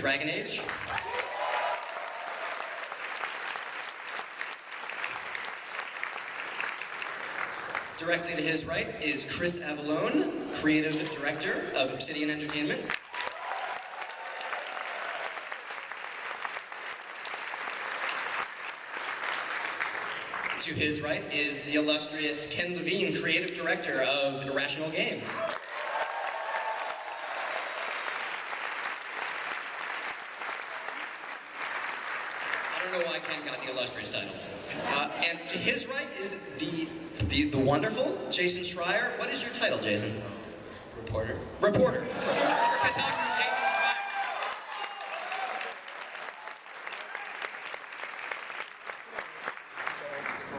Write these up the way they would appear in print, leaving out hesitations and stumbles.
Dragon Age. Directly to his right is Chris Avellone, creative director of Obsidian Entertainment. To his right is the illustrious Ken Levine, creative director of Irrational Games. I don't know why Ken got the illustrious title. And to his right is the wonderful Jason Schreier. What is your title, Jason? Reporter. Reporter. For Kotaku, Jason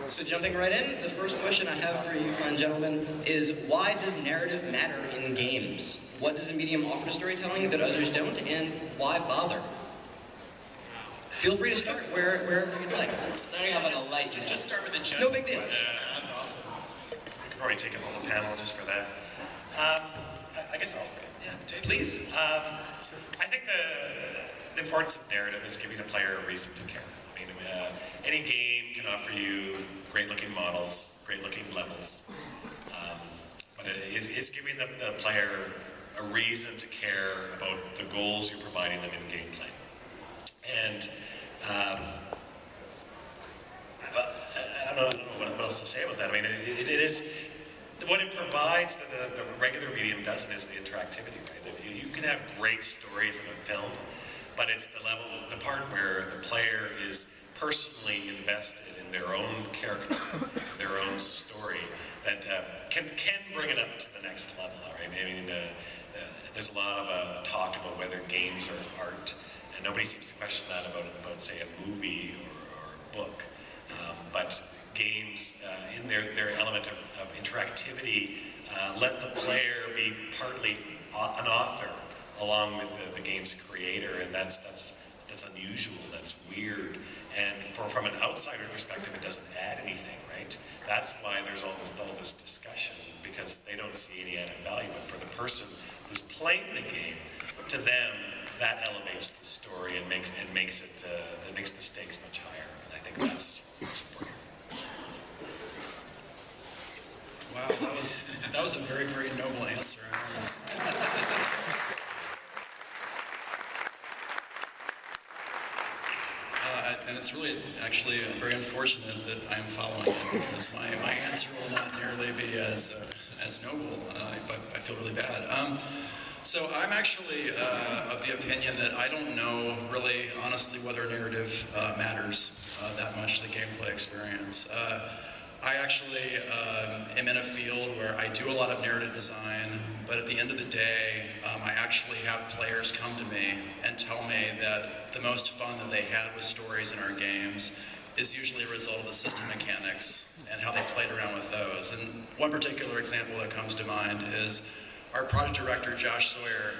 Schreier. So jumping right in, the first question I have for you, fine gentlemen, is why does narrative matter in games? What does a medium offer to storytelling that others don't, and why bother? Feel free to start wherever you'd like. Starting off on a light, just start with the chest. No big deal. That's awesome. We could probably take a whole panel just for that. I guess I'll start. Yeah, Please. I think the importance of narrative is giving the player a reason to care. I mean, any game can offer you great-looking models, great-looking levels, but it's giving the player a reason to care about the goals you're providing them in gameplay. And I don't know what else to say about that. I mean, it is what it provides that the regular medium doesn't is the interactivity, right? You can have great stories in a film, but it's the part where the player is personally invested in their own character, their own story, that can bring it up to the next level, right? I mean, there's a lot of talk about whether games are art, and nobody seems to question that about say, a movie or a book. But games, in their element of interactivity, let the player be partly an author along with the game's creator, and that's unusual, that's weird, and from an outsider perspective, it doesn't add anything, right? That's why there's all this discussion, because they don't see any added value, but for the person who's playing the game, to them, that elevates the story and makes the stakes much higher, and I think that's what's important. Wow, that was a very, very noble answer. And it's really actually very unfortunate that I'm following it, because my answer will not nearly be as noble. I feel really bad. So I'm actually of the opinion that I don't know really, honestly, whether narrative matters that much to the gameplay experience. I actually am in a field where I do a lot of narrative design, but at the end of the day, I actually have players come to me and tell me that the most fun that they had with stories in our games is usually a result of the system mechanics and how they played around with those. And one particular example that comes to mind is our project director, Josh Sawyer,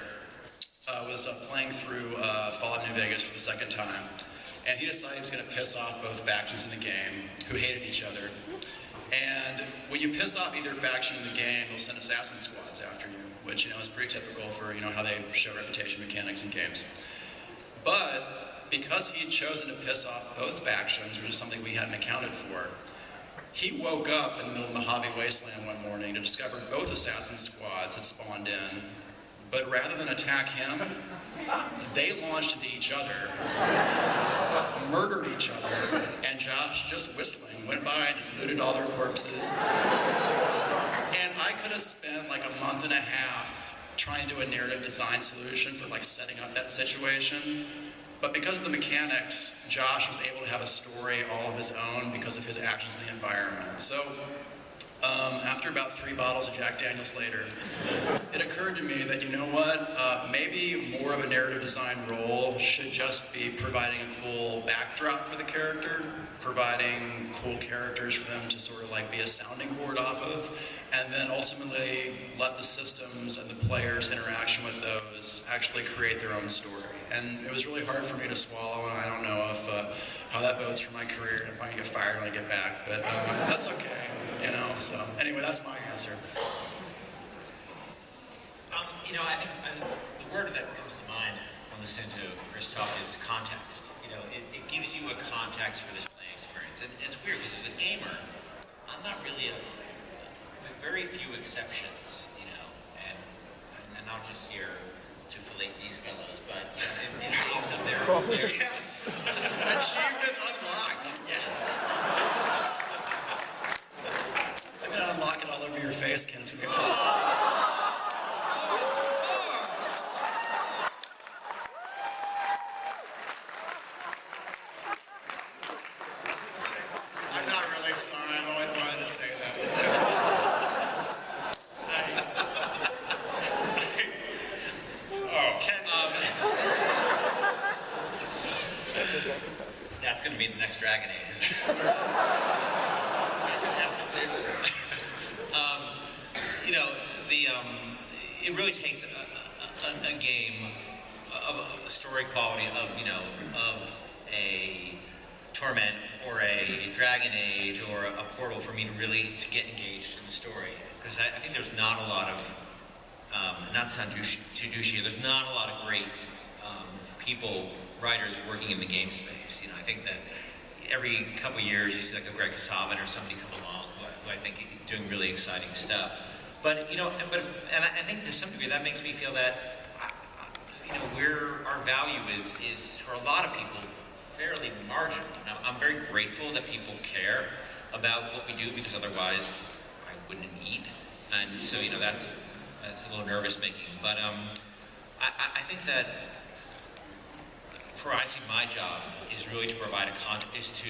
was playing through Fallout New Vegas for the second time. And he decided he was going to piss off both factions in the game who hated each other. And when you piss off either faction in the game, they'll send assassin squads after you, which is pretty typical for how they show reputation mechanics in games. But because he had chosen to piss off both factions, which is something we hadn't accounted for, he woke up in the middle of the Mojave Wasteland one morning to discover both assassin squads had spawned in. But rather than attack him, they launched into each other, murdered each other, and Josh, just whistling, went by and just looted all their corpses. And I could have spent like a month and a half trying to do a narrative design solution for setting up that situation. But because of the mechanics, Josh was able to have a story all of his own because of his actions in the environment. So after about 3 bottles of Jack Daniels later, it occurred to me that, maybe more of a narrative design role should just be providing a cool backdrop for the character, providing cool characters for them to sort of be a sounding board off of, and then ultimately let the systems and the players' interaction with those actually create their own story. And it was really hard for me to swallow, and I don't know if how that bodes for my career, and if I can get fired when I get back, but that's okay. So anyway, that's my answer. I think the word that comes to mind listening to Chris talk is context. You know, it gives you a context for this playing experience. And it's weird because as a gamer, I'm not really with very few exceptions, you know, and not just here to fillet these fellows, but you know, in games of their Yes! Achievement unlocked! Yes! I'm gonna unlock it all over your face, Ken. It's gonna be awesome. I'm not really sorry. I've always wanted to say that. Ken, that's going to be the next Dragon Age. You know, it really takes a game of a story quality of, you know, of a Torment or a Dragon Age or a Portal for me to really get engaged in the story. Because I think there's not a lot of, not to sound too douchey, there's not a lot of great people, writers working in the game space. You know, I think that every couple of years you see like a Greg Kasavin or somebody come along who I think is doing really exciting stuff. But, you know, I think to some degree that makes me feel that, you know, our value is for a lot of people fairly marginal. Now, I'm very grateful that people care about what we do because otherwise I wouldn't eat. And so, you know, that's a little nervous making. But I think that I see my job is really to provide is to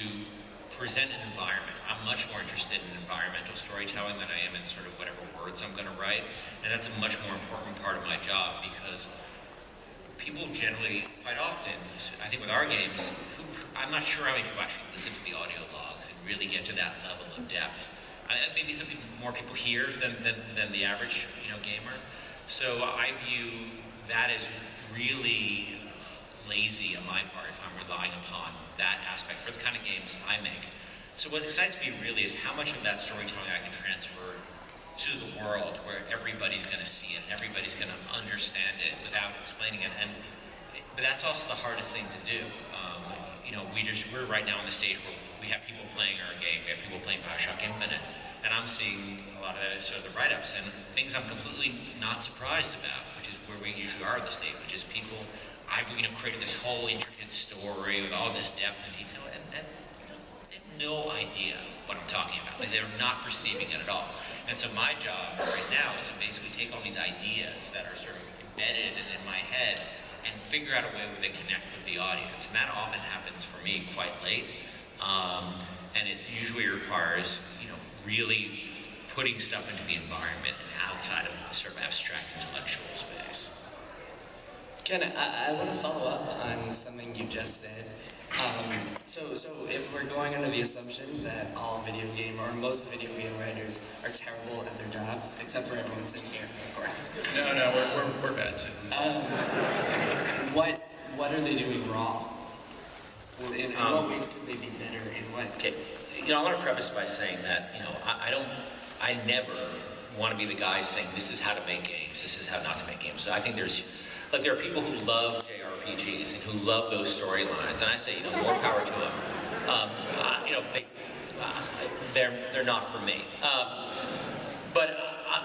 present an environment. I'm much more interested in environmental storytelling than I am in sort of whatever words I'm going to write. And that's a much more important part of my job because people generally, quite often, I think with our games, I'm not sure how many people actually listen to the audio logs and really get to that level of depth. Maybe more people here than the average, you know, gamer. So I view that as really lazy on my part if I'm relying upon that aspect for the kind of games I make. So what excites me really is how much of that storytelling I can transfer to the world where everybody's going to see it, and everybody's going to understand it without explaining it. But that's also the hardest thing to do. You know, we're right now on the stage where we have people playing our game. We have people playing BioShock Infinite, and I'm seeing a lot of that, sort of the write-ups and things I'm completely not surprised about, which is where we usually are at the stage, which is people. I've created this whole intricate story with all this depth and detail, and they have no idea what I'm talking about. Like, they're not perceiving it at all. And so my job right now is to basically take all these ideas that are sort of embedded and in my head and figure out a way where they connect with the audience. And that often happens for me quite late. And it usually requires, you know, really putting stuff into the environment and outside of the sort of abstract intellectual space. Ken, I want to follow up on something you just said. So if we're going under the assumption that all video game, or most video game writers are terrible at their jobs, except for everyone sitting here, of course. No, we're bad too. What are they doing wrong? In what ways could they be better? In what? Okay, you know, I want to preface by saying that, you know, I never want to be the guy saying this is how to make games, this is how not to make games. So I think there are people who love JRPGs and who love those storylines, and I say, you know, more power to them. You know, they're not for me. But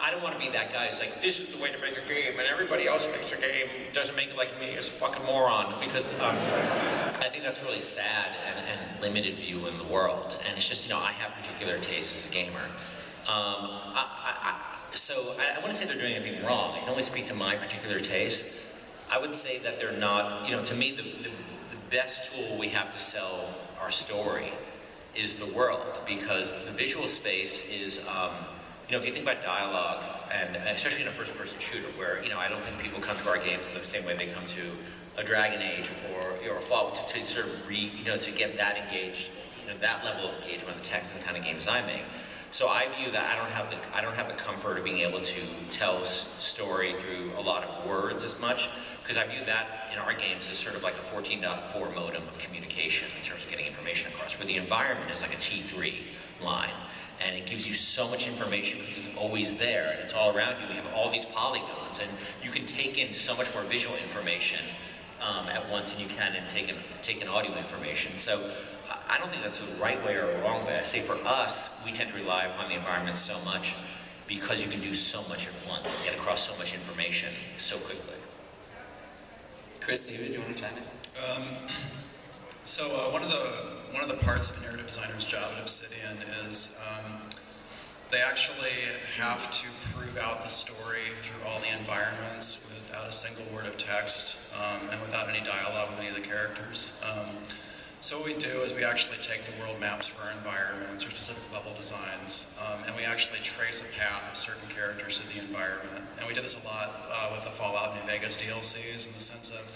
I don't want to be that guy who's like, this is the way to make a game, and everybody else makes a game, doesn't make it like me, is a fucking moron. Because I think that's really sad and limited view in the world. And it's just, you know, I have particular tastes as a gamer. So I wouldn't say they're doing anything wrong. I can only speak to my particular taste. I would say that they're not, you know, to me, the best tool we have to sell our story is the world, because the visual space is, you know, if you think about dialogue, and especially in a first-person shooter, where, you know, I don't think people come to our games in the same way they come to a Dragon Age or a Fallout to sort of you know, to get that engaged, you know, that level of engagement with the text and the kind of games I make. So I view that I don't have the comfort of being able to tell story through a lot of words as much, because I view that in our games as sort of like a 14.4 modem of communication in terms of getting information across, where the environment is like a T3 line, and it gives you so much information because it's always there and it's all around you. We have all these polygons, and you can take in so much more visual information at once and you can take in audio information. So I don't think that's the right way or a wrong way. I say for us, we tend to rely upon the environment so much because you can do so much at once and get across so much information so quickly. Chris, David, do you want to chime in? So one of the parts of a narrative designer's job at Obsidian is they actually have to prove out the story through all the environments without a single word of text and without any dialogue with any of the characters. So what we do is we actually take the world maps for our environments or specific level designs, and we actually trace a path of certain characters to the environment. And we did this a lot with the Fallout New Vegas DLCs in the sense of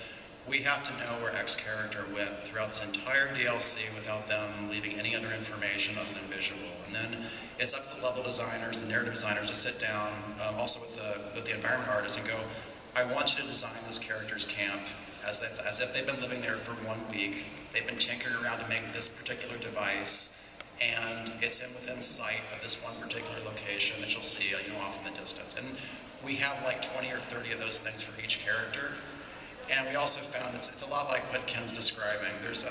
we have to know where X character went throughout this entire DLC without them leaving any other information other than visual. And then it's up to the level designers, the narrative designers, to sit down, also with the environment artists, and go, I want you to design this character's camp as if they've been living there for 1 week. They've been tinkering around to make this particular device, and it's within sight of this one particular location that you'll see, off in the distance. And we have like 20 or 30 of those things for each character. And we also found it's a lot like what Ken's describing. There's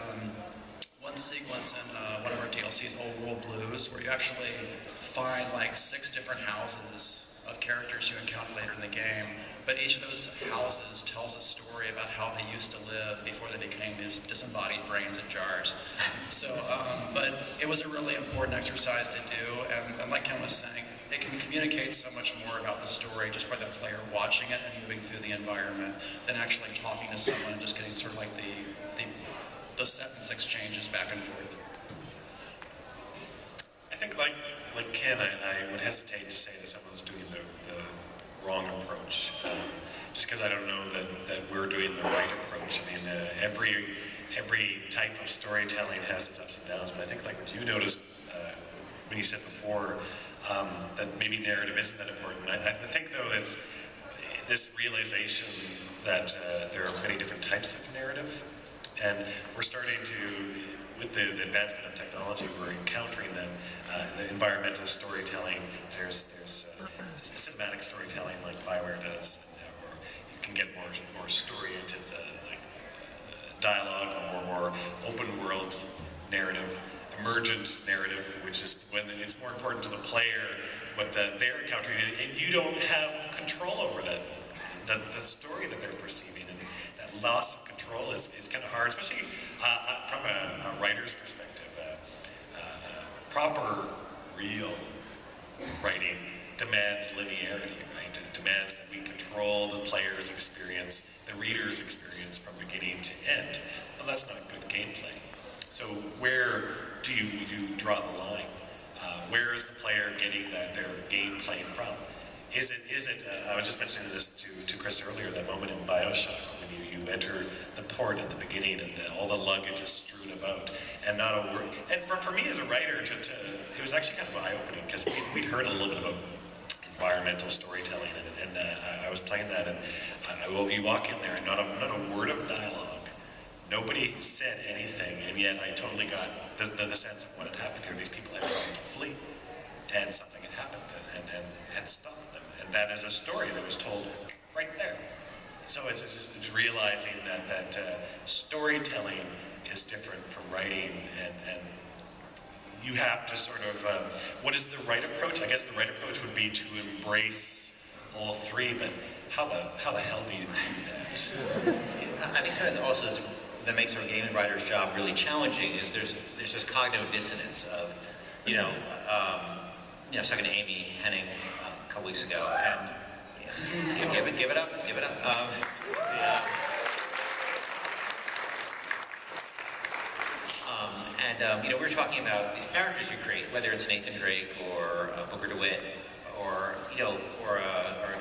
one sequence in one of our DLCs, Old World Blues, where you actually find like 6 different houses of characters you encounter later in the game. But each of those houses tells a story about how they used to live before they became these disembodied brains in jars. So, but it was a really important exercise to do, and like Ken was saying, it can communicate so much more about the story just by the player watching it and moving through the environment than actually talking to someone and just getting sort of like those sentence exchanges back and forth. I think like Ken, I would hesitate to say that someone's doing the wrong approach, just because I don't know that we're doing the right approach. I mean, every type of storytelling has its ups and downs, but I think like what you noticed when you said before, that maybe narrative isn't that important. I think though that's this realization that there are many different types of narrative, and we're starting to, with the advancement of technology, we're encountering them. The environmental storytelling, there's cinematic storytelling like BioWare does, or you can get more story-oriented dialogue, or more open world narrative, emergent narrative, which is when it's more important to the player what they're encountering, and you don't have control over the story that they're perceiving, and that loss of control is kind of hard, especially from a writer's perspective. Proper, real writing demands linearity, right? It demands that we control the player's experience, the reader's experience from beginning to end. Well, that's not good gameplay. So where do you draw the line? Where is the player getting their gameplay from? Is it? I was just mentioning this to Chris earlier. That moment in BioShock when you enter the port at the beginning and all the luggage is strewn about, and not a word. And for me as a writer, it was actually kind of eye-opening because we'd heard a little bit about environmental storytelling, and I was playing that, and you walk in there and not a word of dialogue. Nobody said anything, and yet I totally got the sense of what had happened here. These people had tried to flee, and something had happened and stopped them. And that is a story that was told right there. So it's realizing that storytelling is different from writing, and you have to sort of, what is the right approach? I guess the right approach would be to embrace all three, but how the hell do you do that? I think that also that makes our game writer's job really challenging is there's this cognitive dissonance of, I was talking to Amy Henning a couple weeks ago, and give it up. We were talking about these characters you create, whether it's Nathan Drake or Booker DeWitt, or a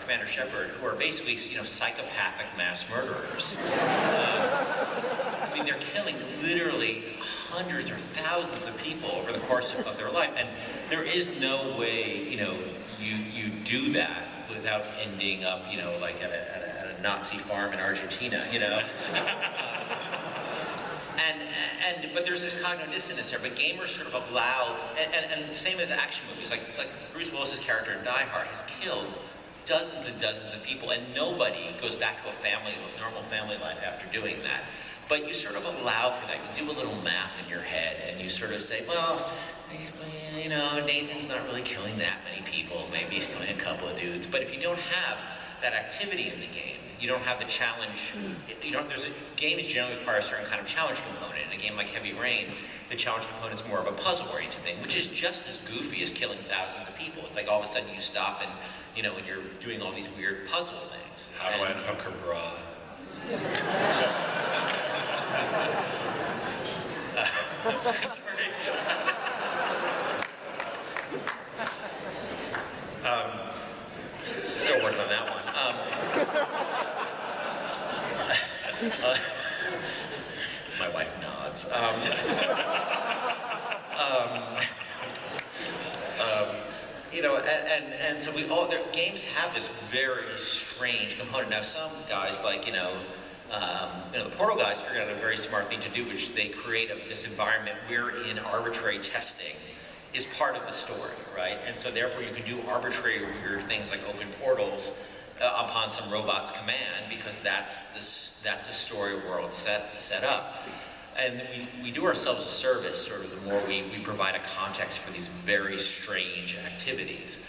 Commander Shepard, who are basically psychopathic mass murderers. I mean, they're killing literally hundreds or thousands of people over the course of their life, and there is no way you do that without ending up like at a Nazi farm in Argentina, But there's this cognitive dissonance there. But gamers sort of allow, and the same as action movies, like Bruce Willis's character in Die Hard has killed dozens and dozens of people, and nobody goes back to a normal family life after doing that. But you sort of allow for that. You do a little math in your head, and you sort of say, well, you know, Nathan's not really killing that many people. Maybe he's killing a couple of dudes. But if you don't have that activity in the game, you don't have the challenge. Games generally require a certain kind of challenge component. In a game like Heavy Rain, the challenge component is more of a puzzle-oriented thing, which is just as goofy as killing thousands of people. It's like all of a sudden you stop and, you know, and you're doing all these weird puzzle things. How do I unhook her bra? Sorry. Still working on that one. My wife nods. You know, and so their games have this very strange component. Now, some guys, like, you know, the Portal guys figured out a very smart thing to do, which they create this environment wherein arbitrary testing is part of the story, right? And so therefore you can do arbitrary weird things like open portals upon some robot's command, because that's a story world set up. And we do ourselves a service, sort of, the more we provide a context for these very strange activities.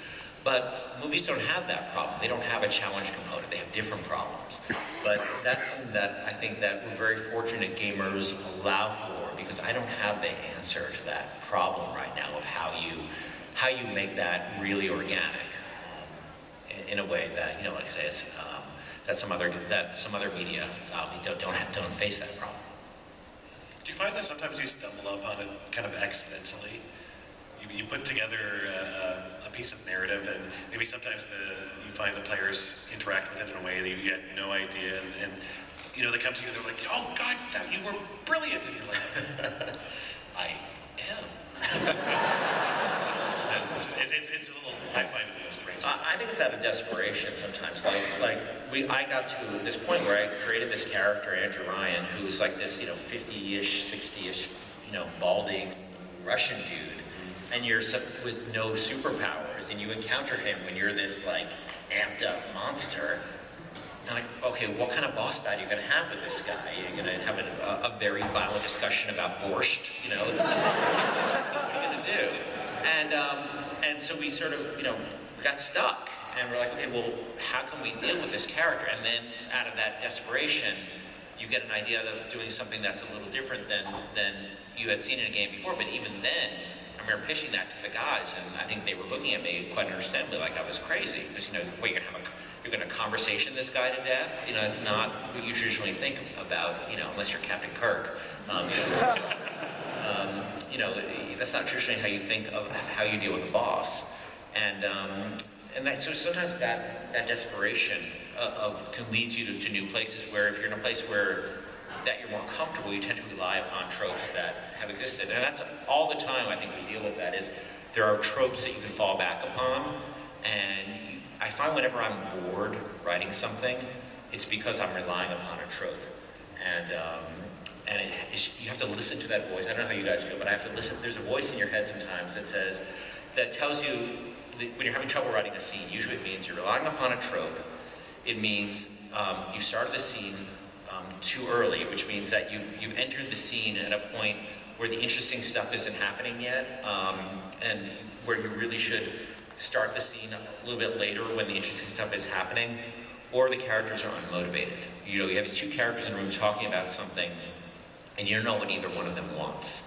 But movies don't have that problem. They don't have a challenge component. They have different problems. But that's something that I think that we're very fortunate gamers allow for, because I don't have the answer to that problem right now of how you make that really organic in a way that, you know, like I say, it's, that some other media don't face that problem. Do you find that sometimes you stumble upon it kind of accidentally? You put together a piece of narrative, and maybe sometimes you find the players interact with it in a way that you had no idea, and you know, they come to you and they're like, "Oh God, you were brilliant," and you're like, "I am." It's a little, I find it a little strange. I think it's out of desperation sometimes. I got to this point where I created this character, Andrew Ryan, who's like this, you know, 50-ish, 60-ish, you know, balding Russian dude, and you're with no superpowers, and you encounter him when you're this like amped up monster. And like, okay, what kind of boss battle are you going to have with this guy? You're going to have a very violent discussion about borscht, you know? What are you going to do? And so we sort of, you know, got stuck, and we're like, okay, well, how can we deal with this character? And then out of that desperation, you get an idea of doing something that's a little different than you had seen in a game before. But even then, I remember pitching that to the guys, and I think they were looking at me quite understandably like I was crazy, because, you know, what, you're going to conversation this guy to death? You know, it's not what you traditionally think about, you know, unless you're Captain Kirk. You know, that's not traditionally how you think of how you deal with a boss. So sometimes that desperation can lead you to new places, where if you're in a place that you're more comfortable, you tend to rely upon tropes that have existed. And that's all the time I think we deal with that, is there are tropes that you can fall back upon. And I find whenever I'm bored writing something, it's because I'm relying upon a trope. And you have to listen to that voice. I don't know how you guys feel, but I have to listen. There's a voice in your head sometimes that tells you when you're having trouble writing a scene. Usually it means you're relying upon a trope. It means you started the scene too early, which means that you've entered the scene at a point where the interesting stuff isn't happening yet, and where you really should start the scene a little bit later when the interesting stuff is happening, or the characters are unmotivated. You know, you have these two characters in a room talking about something, and you don't know what either one of them wants.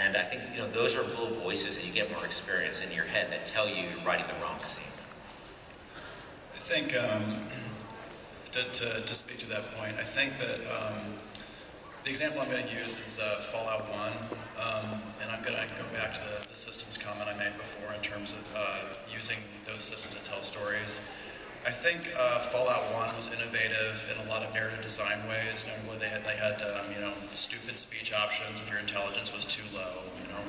And I think, you know, those are little voices that you get more experience in your head that tell you you're writing the wrong scene. I think, to speak to that point, I think that the example I'm going to use is Fallout 1, and I'm going to go back to the systems comment I made before in terms of using those systems to tell stories. I think Fallout 1 was innovative in a lot of narrative design ways. Notably, they had you know, stupid speech options if your intelligence was too low, you know,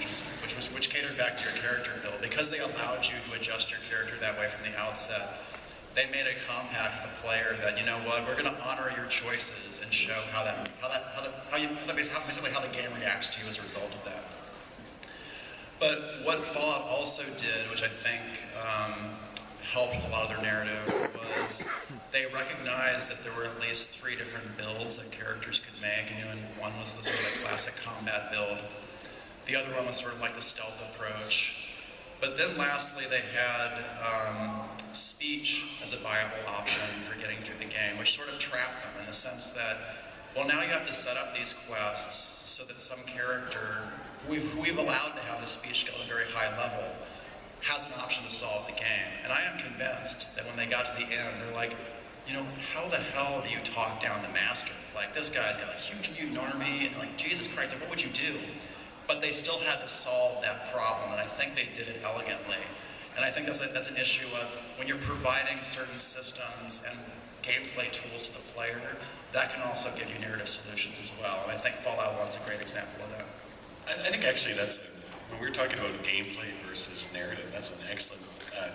which catered back to your character build. Because they allowed you to adjust your character that way from the outset, they made it compact for the player that, you know what, we're going to honor your choices and show basically how the game reacts to you as a result of that. But what Fallout also did, which I think helped a lot of their narrative was they recognized that there were at least 3 different builds that characters could make. And one was the sort of the classic combat build. The other one was sort of like the stealth approach. But then lastly, they had speech as a viable option for getting through the game, which sort of trapped them in the sense that, well, now you have to set up these quests so that some character who we've allowed to have the speech skill at a very high level has an option to solve the game. And I am convinced that when they got to the end, they're like, how the hell do you talk down the master? Like, this guy's got a huge mutant army, and like, Jesus Christ, what would you do? But they still had to solve that problem, and I think they did it elegantly. And I think that's an issue of when you're providing certain systems and gameplay tools to the player, that can also give you narrative solutions as well. And I think Fallout 1's a great example of that. I think actually when we're talking about gameplay versus narrative, that's an excellent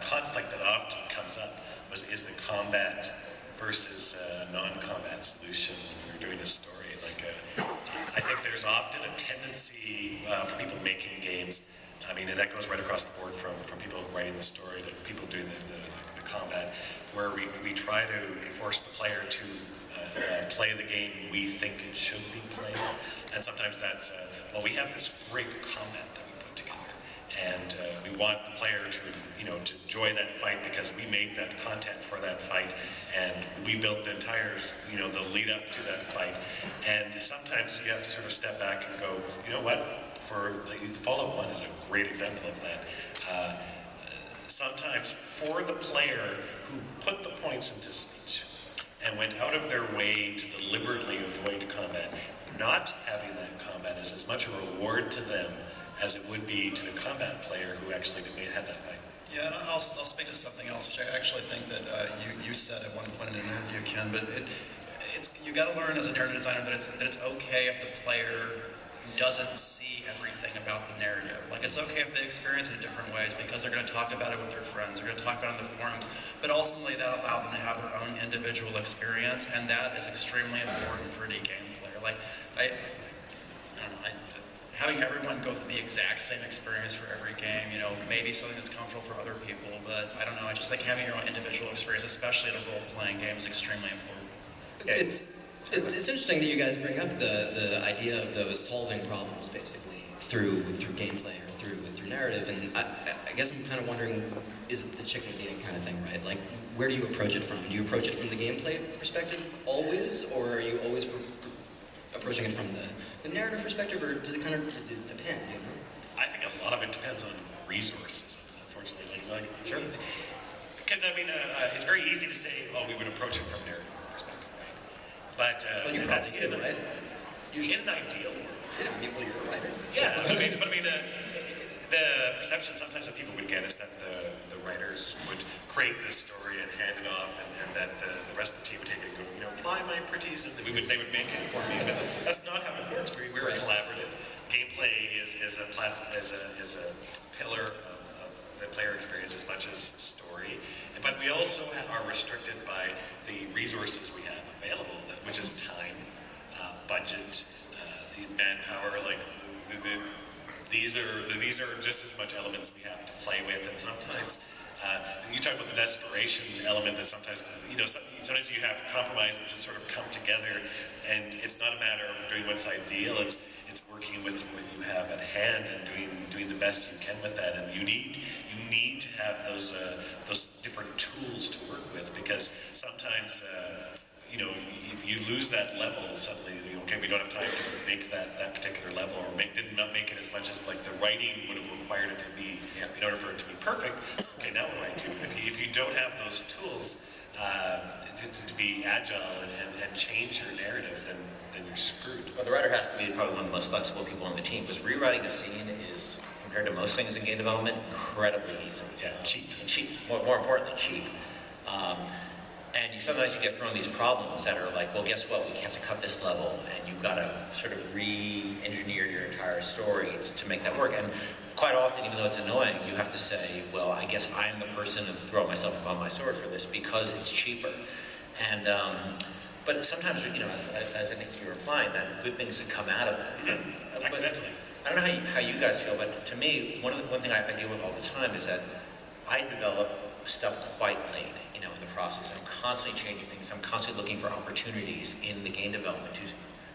conflict that often comes up, is the combat versus non-combat solution when you're doing a story. I think there's often a tendency for people making games, and that goes right across the board from people writing the story to people doing the combat, where we try to force the player to play the game we think it should be played. And sometimes that's, we have this great combat that we put together, and we want the player to enjoy that fight because we made that content for that fight, and we built the entire, the lead up to that fight. And sometimes you have to sort of step back and go, you know what? For Fallout 1 is a great example of that. Sometimes for the player who put the points into speech and went out of their way to deliberately avoid combat, not having that combat is as much a reward to them as it would be to the combat player who actually had that fight. Yeah, and I'll speak to something else, which I actually think that you said at one point in an interview, Ken, but you got to learn as a narrative designer that it's okay if the player doesn't see everything about the narrative. Like, it's okay if they experience it in different ways because they're going to talk about it with their friends, they're going to talk about it on the forums, but ultimately that allows them to have their own individual experience, and that is extremely important for any game player. Like, I don't know, having everyone go through the exact same experience for every game, maybe something that's comfortable for other people, but I don't know, I just think having your own individual experience, especially in a role-playing game, is extremely important. It's interesting that you guys bring up the idea of those solving problems, basically, through gameplay or through narrative, and I guess I'm kind of wondering, is it the chicken and egg kind of thing, right? Like, where do you approach it from? Do you approach it from the gameplay perspective always, or are you always approaching it from the narrative perspective, or does it kind of depend, I think a lot of it depends on resources, unfortunately. Sure. Because, it's very easy to say, we would approach it from narrative perspective, right? But you probably do, right? In an ideal world. Yeah, you're a writer. Yeah, the perception sometimes that people would get is that the writers would create this story and hand it off, and that the rest of the team would take it and go, fly my pretties, and they would make it for me. But that's not how it works. We're collaborative. Gameplay is a pillar of the player experience as much as story. But we also are restricted by the resources we have available, which is time, budget, the manpower. These are just as much elements we have to play with, and sometimes you talk about the desperation element that sometimes sometimes you have compromises that sort of come together, and it's not a matter of doing what's ideal. It's working with what you have at hand and doing the best you can with that. And you need to have those different tools to work with, because sometimes if you lose that level suddenly, we don't have time to make that particular level, or did not make it as much as like the writing would have required it to be in order for it to be perfect. Okay, now what do I do? If you don't have those tools to be agile and change your narrative, then you're screwed. Well, the writer has to be probably one of the most flexible people on the team, because rewriting a scene is, compared to most things in game development, incredibly easy. Yeah, cheap. And cheap. More importantly, cheap. And sometimes you get thrown these problems that are like, well, guess what? We have to cut this level, and you've got to sort of re-engineer your entire story to make that work. And quite often, even though it's annoying, you have to say, well, I guess I'm the person to throw myself upon my sword for this because it's cheaper. And but sometimes, as I think you were implying, that good things that come out of that. Accidentally. I don't know how you guys feel, but to me, one thing I deal with all the time is that I develop stuff quite late, in the process. I'm constantly changing things. I'm constantly looking for opportunities in the game development to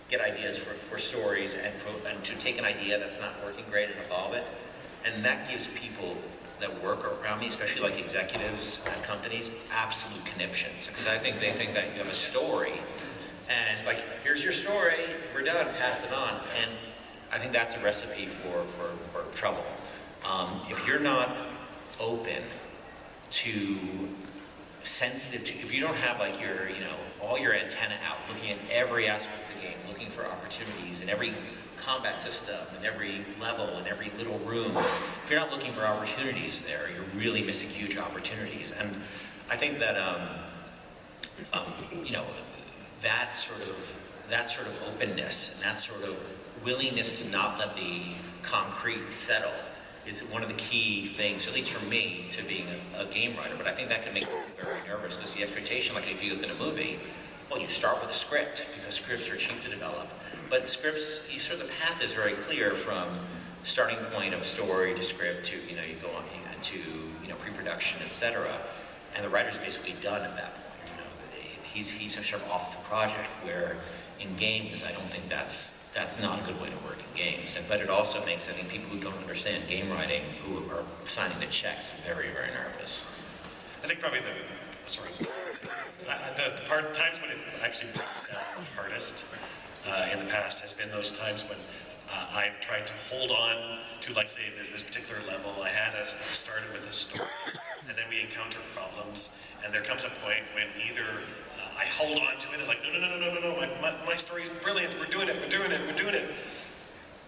get ideas for stories and to take an idea that's not working great and evolve it. And that gives people that work around me, especially like executives at companies, absolute conniptions. Because I think they think that you have a story and like, here's your story, we're done, pass it on. And I think that's a recipe for trouble. If you're not open to, sensitive to, if you don't have like your, all your antenna out, looking at every aspect of the game, looking for opportunities in every combat system, in every level, in every little room, if you're not looking for opportunities there, you're really missing huge opportunities. And I think that, that sort of openness and that sort of willingness to not let the concrete settle is one of the key things, at least for me, to being a game writer. But I think that can make people very nervous, because the expectation, like if you look at a movie, well, you start with a script, because scripts are cheap to develop. But scripts, the path is very clear from starting point of story to script to, you go on to, pre-production, etc. And the writer's basically done at that point. He's sort of off the project, where in games, I don't think that's not a good way to work in games. But it also makes, I think, people who don't understand game writing, who are signing the checks, very, very nervous. I think probably the times when it actually breaks down the hardest in the past has been those times when I've tried to hold on to, like, say, this particular level. I started with a story, and then we encounter problems, and there comes a point when either I hold on to it and like, no, my story's brilliant, we're doing it.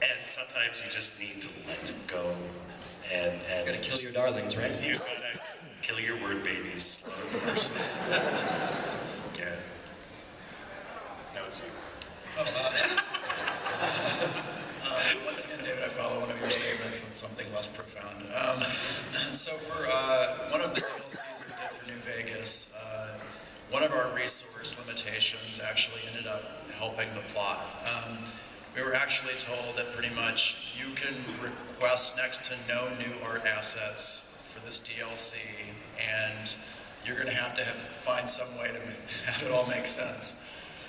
And sometimes you just need to let go. And You gotta kill your darlings, right? You gotta kill your word babies. Yeah. Now it's you. Once again, David, I follow one of your statements with something less profound. So for one of the DLCs we did for New Vegas, one of our resource limitations actually ended up helping the plot. We were actually told that pretty much you can request next to no new art assets for this DLC, and you're going to have find some way to have it all make sense.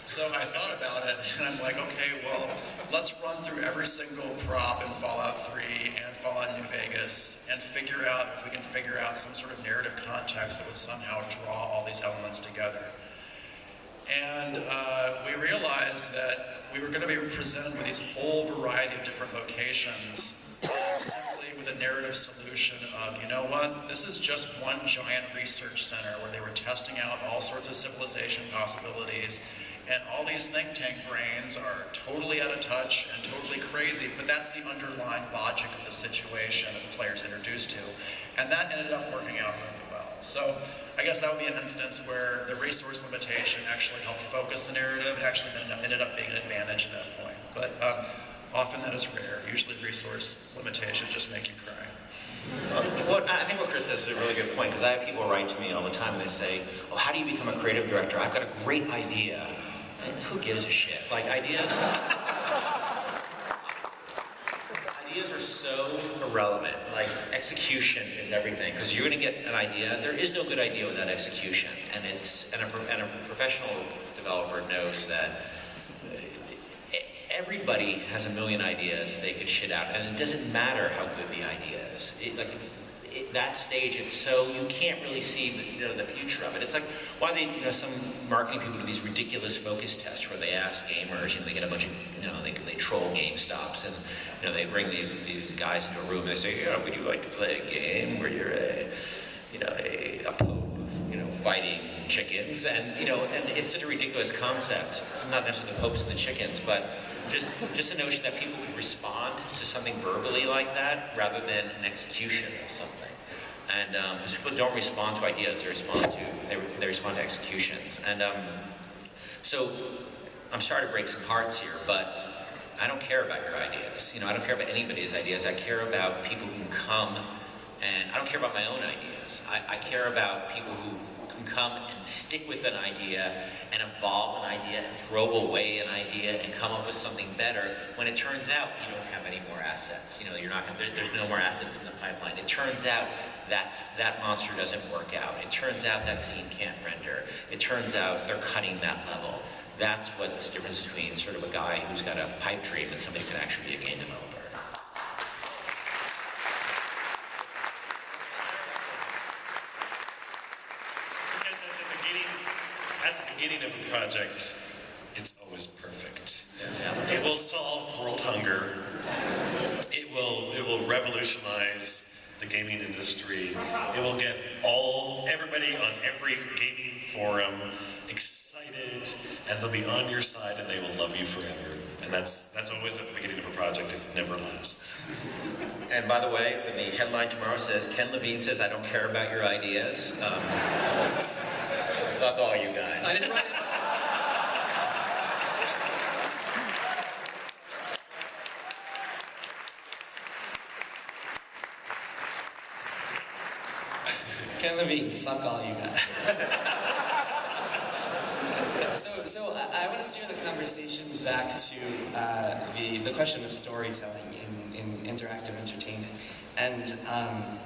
So I thought about it, and I'm like, okay, well, let's run through every single prop in Fallout 3 and Fallout New Vegas and figure out if we can figure out some sort of narrative context that would somehow draw all these elements together. And we realized that we were going to be presented with these whole variety of different locations, simply with a narrative solution of, you know what, this is just one giant research center where they were testing out all sorts of civilization possibilities. And all these think tank brains are totally out of touch and totally crazy, but that's the underlying logic of the situation that the player's introduced to. And that ended up working out really well. So I guess that would be an instance where the resource limitation actually helped focus the narrative. It actually ended up being an advantage at that point. But often that is rare. Usually resource limitations just make you cry. Well, I think what Chris says is a really good point, because I have people write to me all the time and they say, oh, how do you become a creative director? I've got a great idea. And who gives a shit? Like, ideas are so irrelevant. Like, execution is everything, because you're going to get an idea. There is no good idea without execution, and a professional developer knows that everybody has a million ideas they could shit out, and it doesn't matter how good the idea is. That stage, it's so, you can't really see the future of it. It's like why they, some marketing people do these ridiculous focus tests where they ask gamers, they get a bunch of, they troll GameStops, and they bring these guys into a room and they say, would you like to play a game where you're a pope, fighting chickens, and it's such a ridiculous concept. Not necessarily the popes and the chickens, but just the notion that people could respond to something verbally like that rather than an execution of something. And because people don't respond to ideas, they respond to executions. And so I'm sorry to break some hearts here, but I don't care about your ideas. I don't care about anybody's ideas. I care about people who can come, and I don't care about my own ideas. I care about people who can come and stick with an idea and evolve an idea and throw away an idea and come up with something better when it turns out you don't have any more assets. You know, you're not gonna, there's no more assets in the pipeline. It turns out that monster doesn't work out. It turns out that scene can't render. It turns out they're cutting that level. That's what's the difference between sort of a guy who's got a pipe dream and somebody who can actually be a game developer. Because at the beginning of a project, it's always perfect. Yeah. It will solve world hunger. It will revolutionize the gaming industry. It will get everybody on every gaming forum excited, and they'll be on your side, and they will love you forever. And that's always at the beginning of a project. It never lasts. And by the way, when the headline tomorrow says, Ken Levine says, I don't care about your ideas, fuck all you guys. I didn't write it. Ken Levine, fuck all you guys. So I want to steer the conversation back to the question of storytelling in interactive entertainment. And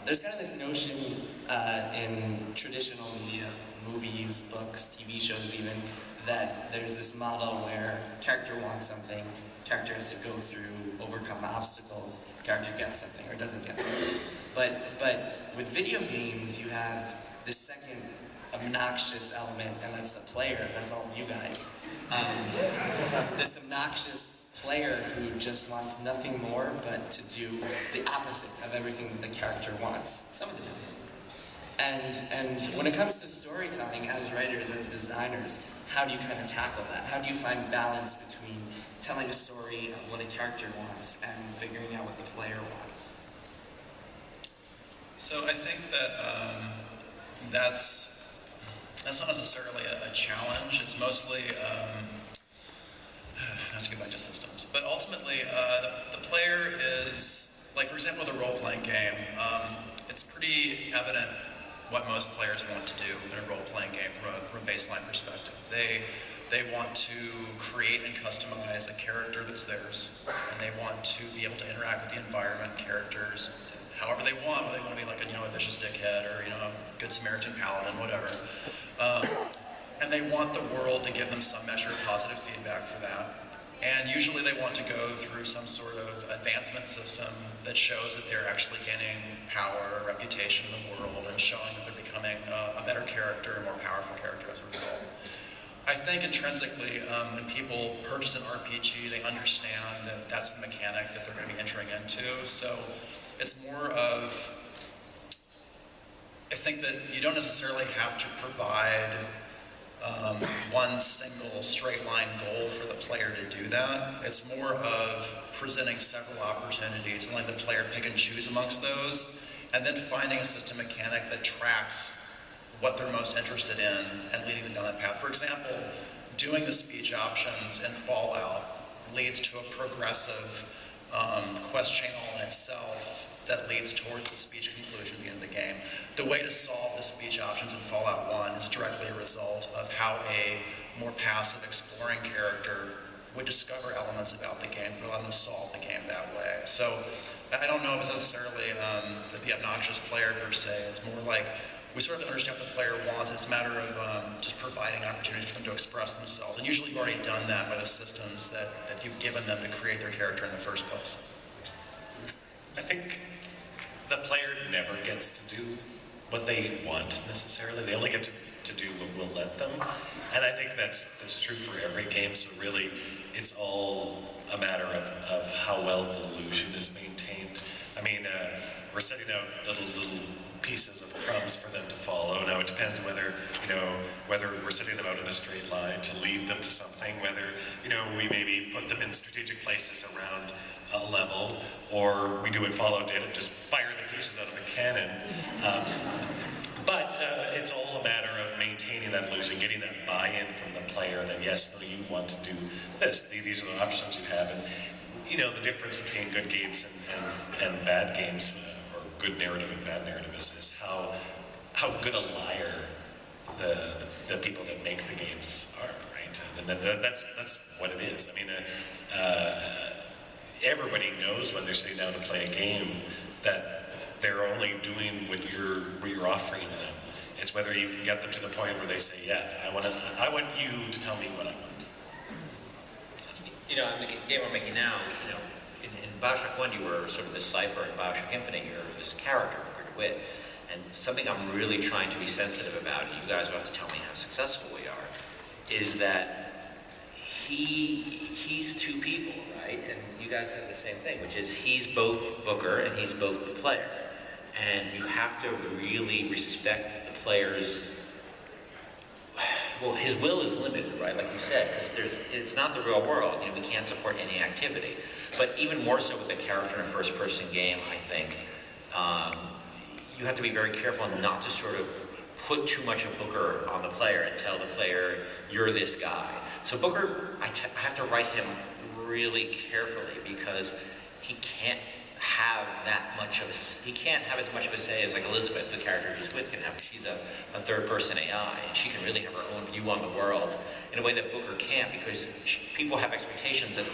there's kind of this notion in traditional media, movies, books, TV shows even, that there's this model where character wants something, character has to go through, overcome obstacles, character gets something or doesn't get something. But with video games, you have this second obnoxious element, and that's the player, that's all you guys. This obnoxious player who just wants nothing more but to do the opposite of everything that the character wants, some of the time. And when it comes to storytelling, as writers, as designers, how do you kind of tackle that? How do you find balance between telling a story of what a character wants and figuring out what the player wants? So I think that that's not necessarily a challenge. It's mostly, not to get back to systems, but ultimately the player is, like for example, the role-playing game, it's pretty evident what most players want to do in a role-playing game from a baseline perspective. They want to create and customize a character that's theirs, and they want to be able to interact with the environment, characters, however they want. Whether they want to be like a vicious dickhead or a good Samaritan paladin, whatever. And they want the world to give them some measure of positive feedback for that. And usually they want to go through some sort of advancement system that shows that they're actually gaining power, reputation in the world, and showing that they're becoming a better character, a more powerful character as a result. I think intrinsically, when people purchase an RPG, they understand that that's the mechanic that they're going to be entering into. So it's more of, I think that you don't necessarily have to provide one single straight line goal for the player to do that. It's more of presenting several opportunities and letting the player pick and choose amongst those, and then finding a system mechanic that tracks what they're most interested in and leading them down that path. For example, doing the speech options in Fallout leads to a progressive quest channel in itself that leads towards the speech conclusion at the end of the game. The way to solve the speech options in Fallout 1 is directly a result of how a more passive exploring character would discover elements about the game, but allow them to solve the game that way. So I don't know if it's necessarily the obnoxious player per se. It's more like we sort of understand what the player wants. It's a matter of just providing opportunities for them to express themselves. And usually you've already done that by the systems that you've given them to create their character in the first place. I think the player never gets to do what they want necessarily. They only get to do what we'll let them. And I think that's true for every game. So really, it's all a matter of how well the illusion is maintained. I mean, we're setting out little pieces of crumbs for them to follow. Now it depends whether we're setting them out in a straight line to lead them to something, whether, we maybe put them in strategic places around a level, or we do what Fallout did and just fire the pieces out of a cannon. But it's all a matter of maintaining that illusion, getting that buy-in from the player that yes, no, you want to do this. These are the options you have. And the difference between good games and bad games, or good narrative and bad narrative, is how good a liar the people that make the games are, right? And that's what it is. I mean, everybody knows when they're sitting down to play a game that they're only doing what you're offering them. It's whether you can get them to the point where they say, yeah, I want you to tell me what I want. You know, in the game we're making now, you know, in BioShock 1 you were sort of this cipher, in BioShock Infinite you're this character, Booker DeWitt. And something I'm really trying to be sensitive about, and you guys will have to tell me how successful we are, is that he's two people, right? And you guys have the same thing, which is he's both Booker and he's both the player. And you have to really respect the player's, well, his will is limited, right? Like you said, because it's not the real world. You know, we can't support any activity. But even more so with a character in a first-person game, I think, you have to be very careful not to sort of put too much of Booker on the player and tell the player, you're this guy. So Booker, I have to write him really carefully because he can't have that much of he can't have as much of a say as like Elizabeth, the character she's with, can have. She's a third-person AI, and she can really have her own view on the world in a way that Booker can't, because people have expectations that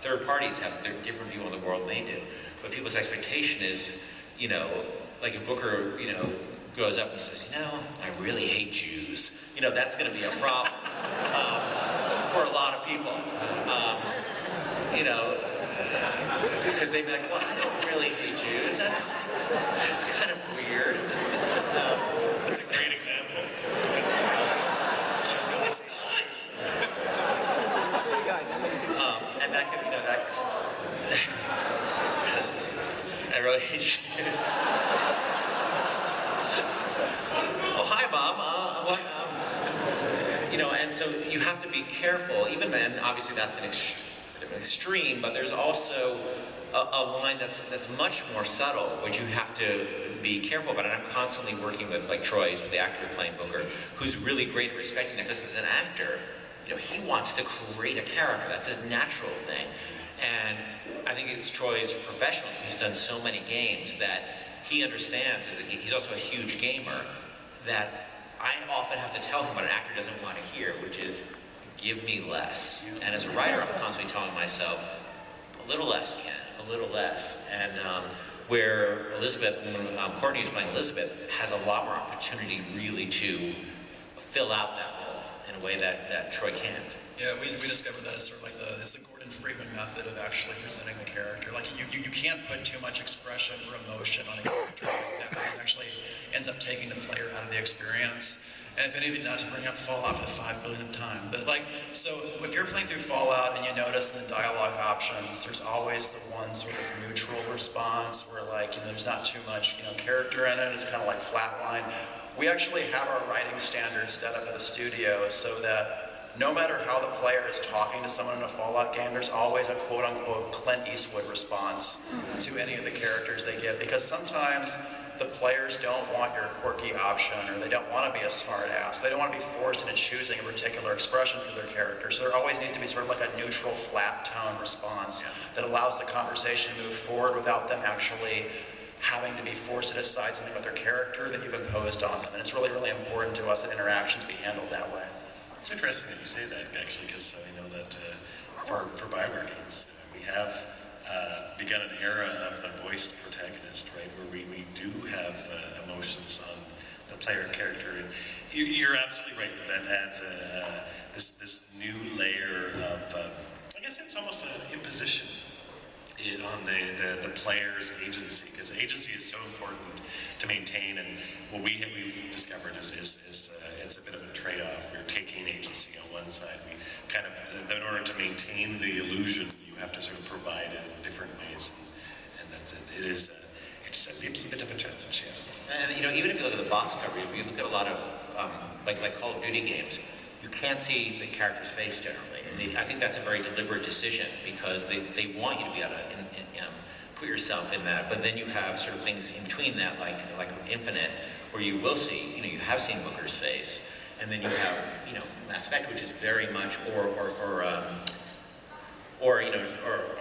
third parties have their different view on the world than they do. But people's expectation is, you know, like if Booker, you know, goes up and says, you know, I really hate Jews, you know, that's going to be a problem for a lot of people. You know, because they'd be like, well, I don't really hate Jews. That's kind of weird. That's a great example. No, it's not. And that could, you know, that. I really hate Jews. Oh, hi, Mom. What? You know, and so you have to be careful. Even then, obviously, that's an extreme, but there's also a line that's much more subtle, which you have to be careful about. And I'm constantly working with, like Troy, the actor playing Booker, who's really great at respecting that, because as an actor, you know, he wants to create a character. That's his natural thing. And I think it's Troy's professionalism. He's done so many games that he understands, he's also a huge gamer, that I often have to tell him what an actor doesn't want to hear, which is, give me less. And as a writer, I'm constantly telling myself, a little less, Ken, a little less. And where Elizabeth, when Courtney is playing Elizabeth, has a lot more opportunity really to fill out that role in a way that Troy can't. Yeah, we discovered that it's sort of like it's the Gordon Freeman method of actually presenting the character. Like you can't put too much expression or emotion on a character that actually ends up taking the player out of the experience. And if anything, not to bring up Fallout for the 5 billionth time, but like, so if you're playing through Fallout and you notice in the dialogue options, there's always the one sort of neutral response where, like, you know, there's not too much, you know, character in it. It's kind of like flatline. We actually have our writing standards set up at the studio so that no matter how the player is talking to someone in a Fallout game, there's always a quote-unquote Clint Eastwood response to any of the characters they get, because sometimes the players don't want your quirky option, or they don't want to be a smart ass. They don't want to be forced into choosing a particular expression for their character. So there always needs to be sort of like a neutral, flat tone response that allows the conversation to move forward without them actually having to be forced to decide something about their character that you've imposed on them. And it's really, really important to us that interactions be handled that way. It's interesting that you say that, actually, because I know that for BioWare games, we have begun an era of the voiced protagonist, right, where we do have emotions on the player character. And you're absolutely right that adds this new layer of, I guess it's almost an imposition on the player's agency, because agency is so important to maintain, and what we've discovered is it's a bit of a trade-off. We're taking agency on one side. We kind of, in order to maintain the illusion, you have to sort of provide it in different ways, and that's it. It's a little bit of a challenge, yeah. And you know, even if you look at the box cover, if you look at a lot of like Call of Duty games, you can't see the character's face generally. And I think that's a very deliberate decision, because they want you to be able to put yourself in that. But then you have sort of things in between that, like Infinite, where you will see, you know, you have seen Booker's face, and then you have, you know, Mass Effect, which is very much, or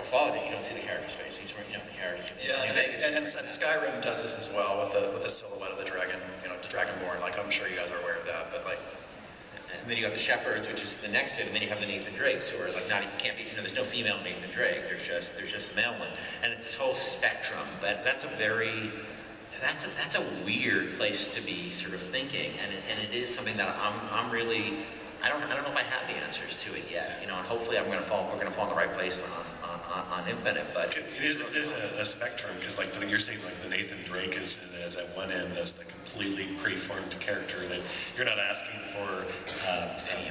Fallout, you don't see the character's face. You know, the character's. Yeah, and Skyrim does this as well with the silhouette of the dragon, you know, Dragonborn. Like, I'm sure you guys are aware of that, but like. And then you have the shepherds, which is the next thing, and then you have the Nathan Drakes, who are like not, can't be, there's no female Nathan Drake, there's just a male one. And it's this whole spectrum, but that's a weird place to be sort of thinking, and it is something that I'm really, I don't know if I have the answers to it yet, and hopefully we're gonna fall in the right place on Infinite, but. It is a spectrum, because like you're saying, like the Nathan Drake is at one end as the completely preformed character that you're not asking for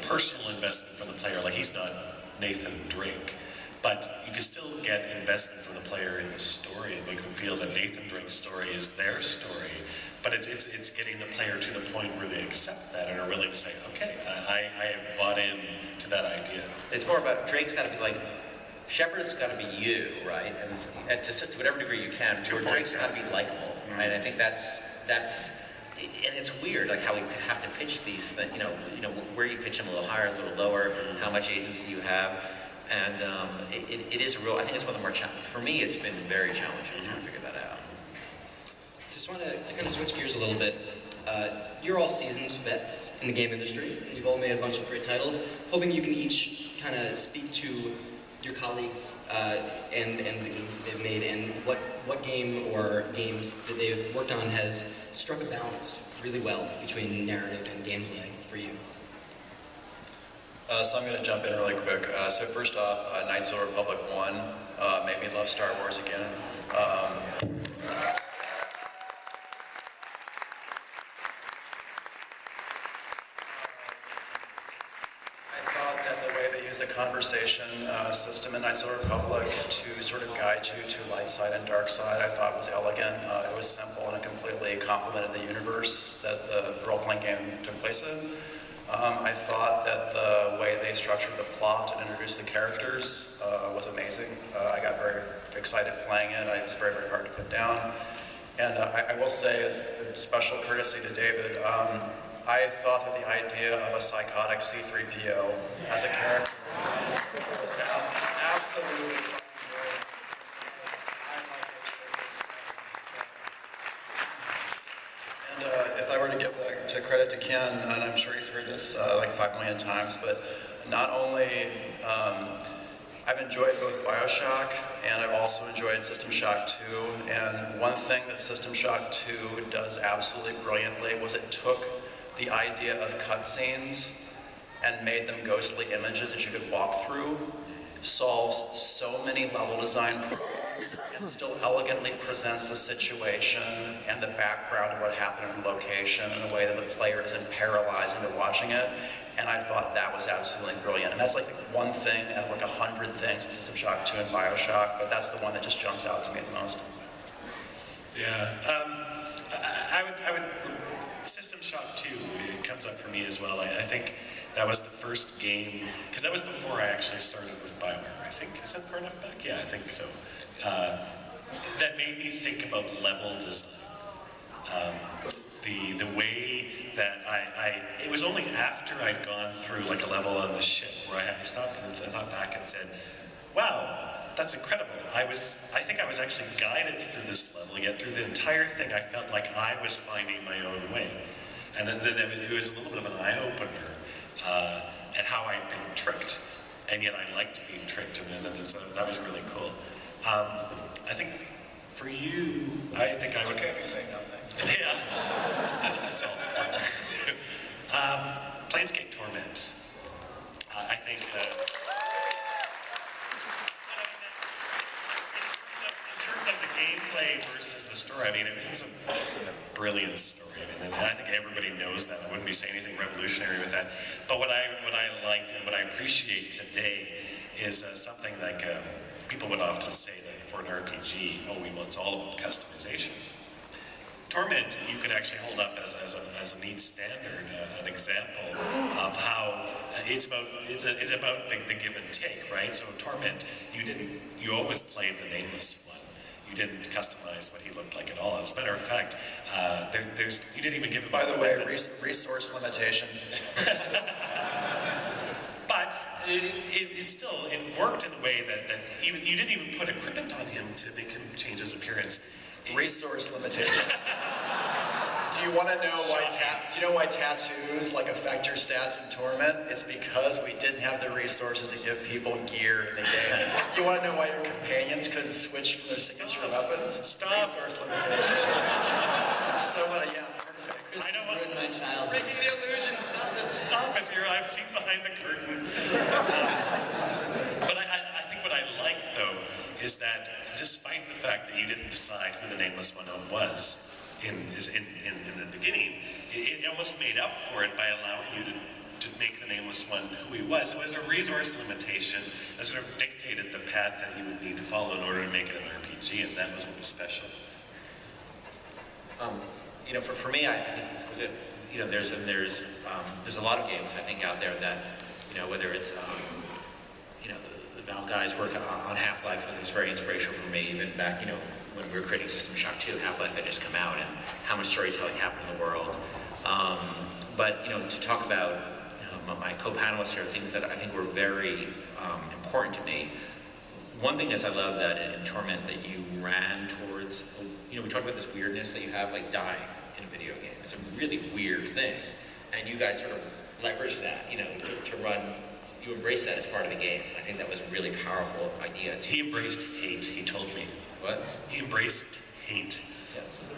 personal investment from the player, like he's not Nathan Drake, but you can still get investment from the player in the story and make them feel that Nathan Drake's story is their story, but it's getting the player to the point where they accept that and are willing to say, okay, I have bought in to that idea. It's more about, Drake's gotta be like, Shepard's got to be you, right? And to whatever degree you can, Drake's got to be likable, right? I think that's, and it's weird, like how we have to pitch these things, where you pitch them a little higher, a little lower, how much agency you have, and it is a real, I think it's one of the more challenging, for me it's been very challenging trying to figure that out. Just want to kind of switch gears a little bit. You're all seasoned vets in the game industry, and you've all made a bunch of great titles. Hoping you can each kind of speak to your colleagues and the games that they've made, and what game or games that they've worked on has struck a balance really well between narrative and gameplay for you. So I'm going to jump in really quick. So first off, Knights of the Republic 1 made me love Star Wars again. The conversation system in Knights of the Republic to sort of guide you to light side and dark side, I thought was elegant. It was simple and it completely complemented the universe that the role-playing game took place in. I thought that the way they structured the plot and introduced the characters was amazing. I got very excited playing it. It was very, very hard to put down. And I will say, as a special courtesy to David, I thought that the idea of a psychotic C-3PO as a character was absolutely great. And if I were to give to credit to Ken, and I'm sure he's heard this like 5 million times, but not only I've enjoyed both BioShock and I've also enjoyed System Shock 2. And one thing that System Shock 2 does absolutely brilliantly was it took the idea of cutscenes and made them ghostly images that you could walk through, solves so many level design problems, and still elegantly presents the situation and the background of what happened in the location in a way that the player isn't paralyzed into watching it. And I thought that was absolutely brilliant. And that's like one thing out of like 100 things in System Shock 2 and BioShock, but that's the one that just jumps out to me the most. Yeah, I would System Shock 2, it comes up for me as well. I think that was the first game, because that was before I actually started with BioWare, I think. Is that far enough back? Yeah, I think so. That made me think about level design. The way that it was only after I'd gone through like a level on the ship where I stopped and thought back and said, wow, that's incredible. I think I was actually guided through this level, yet through the entire thing I felt like I was finding my own way. And then it was a little bit of an eye-opener at how I'd been tricked. And yet I liked being tricked, and so that was really cool. I think for you, I think I would... It's okay if you say nothing. Yeah, that's all. Planescape Torment. I think... of the gameplay versus the story, I mean, it's a brilliant story. I mean, I think everybody knows that. I wouldn't be saying anything revolutionary with that. But what I liked and what I appreciate today is something like people would often say that for an RPG, oh, it's all about customization. Torment, you could actually hold up as a neat standard, an example of how it's about the give and take, right? So Torment, you always played the nameless one. You didn't customize what he looked like at all. As a matter of fact, you didn't even give him. By the way, resource limitation. But it still worked in a way that even you didn't even put equipment on him to make him change his appearance. Resource limitation. Do you want to know why? Do you know why tattoos like affect your stats in Torment? It's because we didn't have the resources to give people gear in the game. You want to know why your companions couldn't switch from their signature weapons? Stop. Resource limitation. So yeah, perfect. This I don't has want- ruined my childhood. Breaking the illusion, stop it. Stop it, I've seen behind the curtain. But I think what I like, though, is that despite the fact that you didn't decide who the Nameless One was in the beginning, it almost made up for it by allowing you to make the Nameless One who he was. So as a resource limitation, that sort of dictated the path that you would need to follow in order to make it an RPG, and that was what was special. For me, I think there's a lot of games I think out there that, whether it's the Valve guys work on Half-Life, it was very inspirational for me, even back when we were creating System Shock 2, Half-Life had just come out, and how much storytelling happened in the world. But to talk about my co-panelists here, things that I think were very important to me. One thing is I love that in Torment that you ran towards, we talked about this weirdness that you have, like dying in a video game. It's a really weird thing. And you guys sort of leverage that, to run, you embrace that as part of the game. I think that was a really powerful idea. He embraced hate, he told me. What? He embraced hate.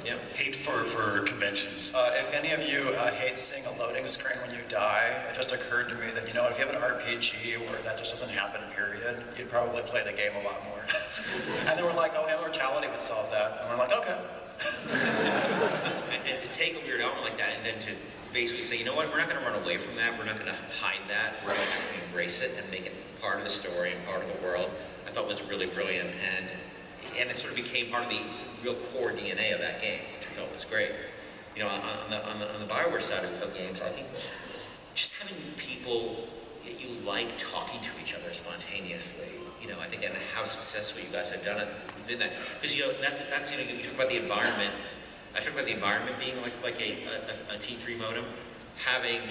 Yeah. Hate for conventions. If any of you hate seeing a loading screen when you die, it just occurred to me that, if you have an RPG where that just doesn't happen, period, you'd probably play the game a lot more. And then we're like, oh, immortality would solve that. And we're like, okay. And to take a weird element like that and then to basically say, we're not going to run away from that, we're not going to hide that, we're going to actually embrace it and make it part of the story and part of the world, I thought was really brilliant. And it sort of became part of the real core DNA of that game, which I thought was great. On the BioWare side of games, I think just having people that you like talking to each other spontaneously, I think, and how successful you guys have done it within that. Because that's you talk about the environment. I talk about the environment being like a T3 modem, having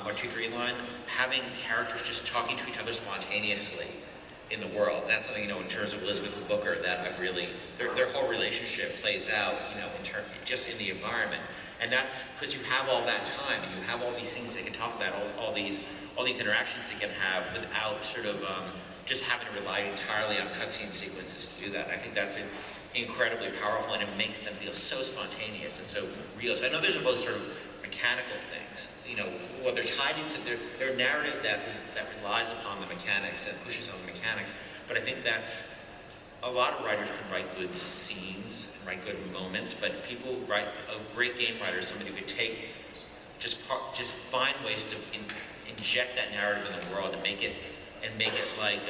or T3 line, having characters just talking to each other spontaneously in the world. And that's something, in terms of Elizabeth and Booker, that I've really, their whole relationship plays out, in terms, just in the environment. And that's because you have all that time, and you have all these things they can talk about, all these interactions they can have without sort of just having to rely entirely on cutscene sequences to do that. I think that's incredibly powerful, and it makes them feel so spontaneous and so real. So I know those are both sort of mechanical things, what they're tied into their narrative that relies upon the mechanics and pushes on the mechanics. But I think that's, a lot of writers can write good scenes and write good moments, but people write, a great game writer is somebody who could take, just find ways to inject that narrative in the world and make it like,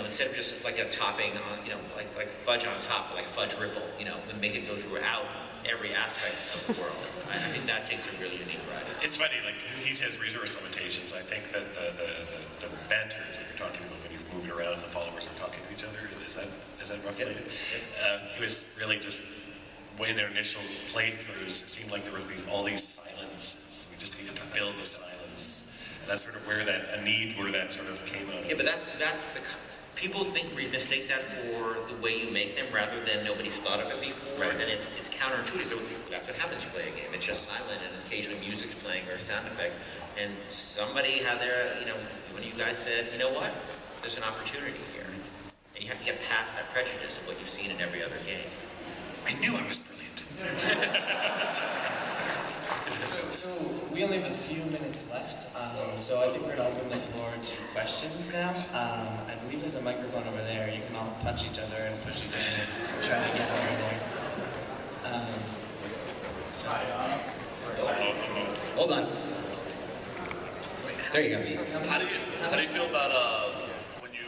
instead of just like a topping on, like fudge on top, like a fudge ripple, and make it go throughout every aspect of the world. I think that takes a really unique writer. It's funny, like, he says resource limitations. I think that the banters that you're talking about when you're moving around and the followers are talking to each other, is that roughly it? It was really just, when their initial playthroughs, it seemed like there was all these silences. We just needed to fill the silence. And that's sort of where that sort of came out of. Yeah, but that's the, people mistake that for the way you make them rather than nobody's thought of it before, Right. and it's counterintuitive. So that's what happens, you play a game. It's just silent, and occasionally music's playing or sound effects. And somebody had one of you guys said, you know what? There's an opportunity here. And you have to get past that prejudice of what you've seen in every other game. I knew I was brilliant. So we only have a few minutes left, so I think we're going to open the floor to questions now. I believe there's a microphone over there. You can all touch each other and push each other and try to get over there. Hold on. There you go. How do you feel about when you